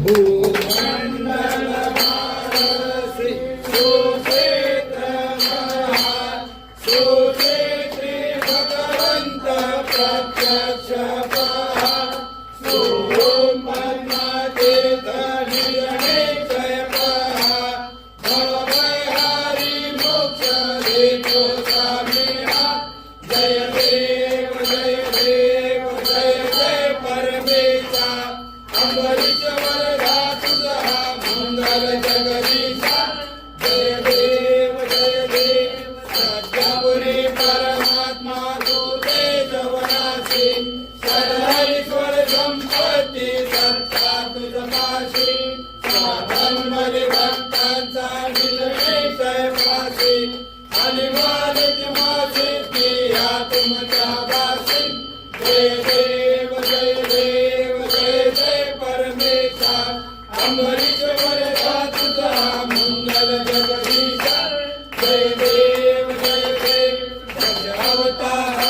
भूमंडल मानसी सुक्षेत्र महा सुक्षेत्री भगवंत प्रत्यक्ष पहा सोम पद्मातीर्थ निजय पहा भवभयहारी मोक्ष देतो स्वामिहा जय देव जय देव जय जय परमेशा अंबरीश वरदा तुझा मंगल जगदीशा जय देव सत्यापुरी परमात्मा तू तेजवनासी सर्वेश्वर संपत्ती सत्ता तुझपाशी साधनमध्ये भक्तांचा निजय पाशी आणि मालिक मासी या तुमच्या वासी जय देव जय देव जय जय परमेशा अंबरीश वरदा तुझा मंगल जगदीशा जय देव दशावतार